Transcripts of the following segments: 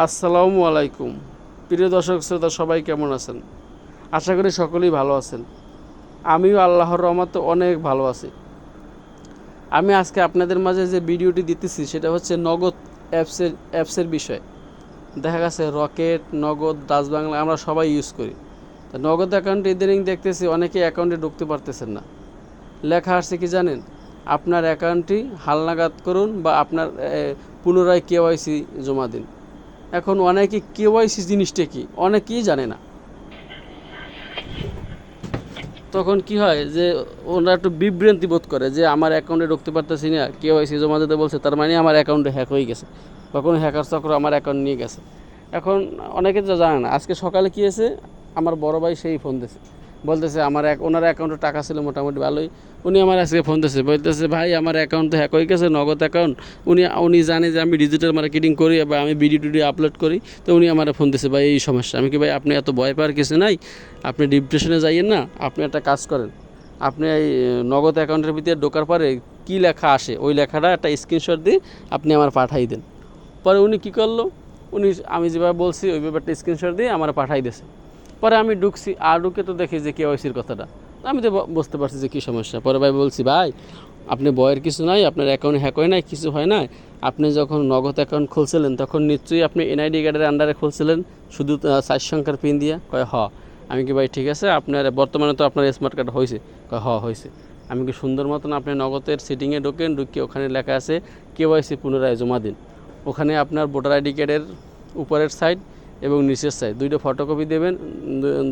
আসসালামু আলাইকুম। প্রিয় দর্শক শ্রোতা সবাই কেমন আছেন? আশা করি সকলেই ভালো আছেন। আমিও আল্লাহর রহমতে অনেক ভালো আছি। আমি আজকে আপনাদের মাঝে যে ভিডিওটি দিতেছি সেটা হচ্ছে নগদ অ্যাপসের বিষয়। দেখা গেছে রকেট, নগদ, ডাচ বাংলা আমরা সবাই ইউজ করি। তো নগদ অ্যাকাউন্টে ইদানিং দেখতেছি অনেকে অ্যাকাউন্টে ঢুকতে পারতেছেন না। লেখা আসছে কি জানেন? আপনার অ্যাকাউন্টটি হালনাগাদ করুন বা আপনার পুনরায় কেওয়াইসি জমা দিন। এখন অনেকে কেওয়াইসি জিনিসটা কি অনেকেই জানে না। তখন কি হয় যে ওনারা একটু বিভ্রান্তি বোধ করে যে আমার অ্যাকাউন্টে ঢুকতে পারতেছি না, কেওয়াইসি জমা দিতে বলছে, তার মানে আমার অ্যাকাউন্টে হ্যাক হয়ে গেছে বা কোনো হ্যাকার চক্র আমার অ্যাকাউন্ট নিয়ে গেছে। এখন অনেকে তো জানে না। আজকে সকালে কী হয়েছে, আমার বড় ভাই সেই ফোন দিয়েছে, বলতেছে আমার ওনার অ্যাকাউন্টে টাকা ছিল মোটামুটি ভালোই। উনি আমার আজকে ফোন দিয়েছে, বলতেছে ভাই আমার অ্যাকাউন্ট তো হ্যাক হয়ে গেছে, নগদ অ্যাকাউন্ট। উনি জানে যে আমি ডিজিটাল মার্কেটিং করি বা আমি ভিডিও টিডিও আপলোড করি। তো উনি আমার ফোন দিয়েছে, ভাই এই সমস্যা। আমি কি, ভাই আপনি এত ভয় পাওয়ার কিছু নাই, আপনি ডিপ্রেশনে যাইয়েন না। আপনি একটা কাজ করেন, আপনি এই নগদ অ্যাকাউন্টের ভিতরে ঢোকার পরে কী লেখা আসে ওই লেখাটা একটা স্ক্রিনশট দিয়ে আপনি আমার পাঠাই দেন। পরে উনি কী করলো, উনি আমি যেভাবে বলছি ওই ব্যাপারটা স্ক্রিনশট দিয়ে আমার পাঠাই দিয়েছে। পরে আমি ঢুকছি, আর ঢুকে তো দেখি যে কেওয়াইসির কথাটা। আমি তো বুঝতে পারছি যে কী সমস্যা। পরে ভাই বলছি, ভাই আপনি ভয়ের কিছু নাই, আপনার অ্যাকাউন্ট হ্যাক হয় নাই, কিছু হয় না। আপনি যখন নগদ অ্যাকাউন্ট খুলছিলেন তখন নিশ্চয়ই আপনি এনআইডি কার্ডের আন্ডারে খুলছিলেন, শুধু 4 সংখ্যার পিন দিয়ে। কয় হ। আমি কি, ভাই ঠিক আছে, আপনার বর্তমানে তো আপনার স্মার্ট কার্ড হয়েছে? কয় হ হয়েছে। আমি কি, সুন্দর মতন আপনি নগদের সেটিংয়ে ঢোকেন, ঢুকিয়ে ওখানে লেখা আছে কেওয়াইসি পুনরায় জমা দিন। ওখানে আপনার ভোটার আইডি কার্ডের উপরের সাইড এবং নিচের সাইড দুইটা ফটোকপি দেবেন,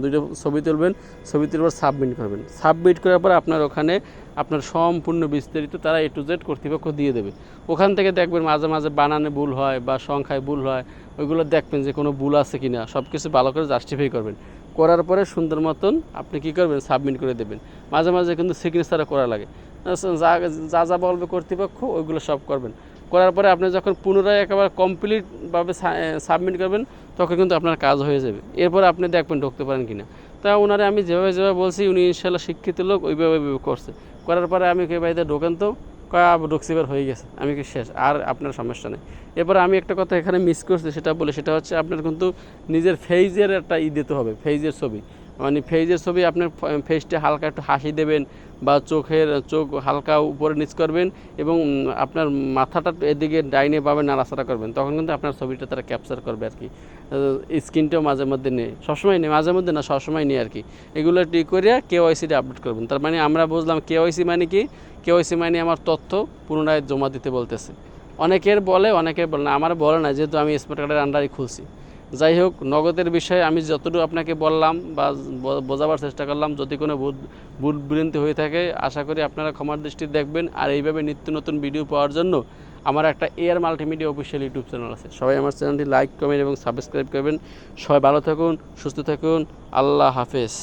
দুইটা ছবি তুলবেন, ছবি তুলবার সাবমিট করবেন। সাবমিট করার পর আপনার ওখানে আপনার সম্পূর্ণ বিস্তারিত তারা A to Z কর্তৃপক্ষ দিয়ে দেবে। ওখান থেকে দেখবেন মাঝে মাঝে বানানে ভুল হয় বা সংখ্যায় ভুল হয়, ওইগুলো দেখবেন যে কোনো ভুল আছে কি না। সব কিছু ভালো করে জাস্টিফাই করবেন। করার পরে সুন্দর মতন আপনি কী করবেন, সাবমিট করে দেবেন। মাঝে মাঝে কিন্তু সিগনেচারও করা লাগে। যা যা বলবে কর্তৃপক্ষ ওইগুলো সব করবেন। করার পরে আপনি যখন পুনরায় একেবারে কমপ্লিটভাবে সাবমিট করবেন তখন কিন্তু আপনার কাজ হয়ে যাবে। এরপর আপনি দেখবেন ঢুকতে পারেন কি না। তা ওনারে আমি যেভাবে বলছি উনি ইনশাল্লাহ শিক্ষিত লোক, ওইভাবে করছে। করার পরে আমি কে বাড়িতে ঢোকেন তো, ঢুকছিবার হয়ে গেছে। আমি কি শেষ, আর আপনার সমস্যা নেই। এরপরে আমি একটা কথা এখানে মিস করছি, সেটা বলে, সেটা হচ্ছে আপনার কিন্তু নিজের ফেজের একটা দিতে হবে, ফেজের ছবি। মানে ফেজের ছবি আপনার ফেসটা হালকা একটু হাসি দেবেন বা চোখ হালকা উপরে নিচ করবেন এবং আপনার মাথাটা এদিকে ডাইনে বামে নাড়াচাড়া করবেন। তখন কিন্তু আপনার ছবিটা তারা ক্যাপচার করবে আর কি। স্ক্রিনটাও মাঝে মধ্যে নেই, সবসময় নেই, মাঝে মধ্যে না, সবসময় নেই আর কি। এগুলো টিক করে কেওয়াইসিটা আপডেট করবেন। তার মানে আমরা বুঝলাম কেওয়াইসি মানে কি। কেওয়াইসি মানে আমার তথ্য পুনরায় জমা দিতে বলতেছে। অনেকের বলে না, আমার বলে না, যেহেতু আমি স্মার্ট কার্ডের আন্ডারে খুলছি। যাই হোক, নগদের বিষয়ে আমি যতটুকু আপনাকে বললাম বা বোঝাবার চেষ্টা করলাম, যদি কোনো ভুল ভ্রান্তি হয়ে থাকে আশা করি আপনারা ক্ষমার দৃষ্টি দেখবেন। আর এইভাবে নিত্য নতুন ভিডিও পাওয়ার জন্য আমার একটা air multimedia official YouTube channel আছে। সবাই আমার চ্যানেলটি লাইক, কমেন্ট এবং সাবস্ক্রাইব করবেন। সবাই ভালো থাকুন, সুস্থ থাকুন। আল্লাহ হাফেজ।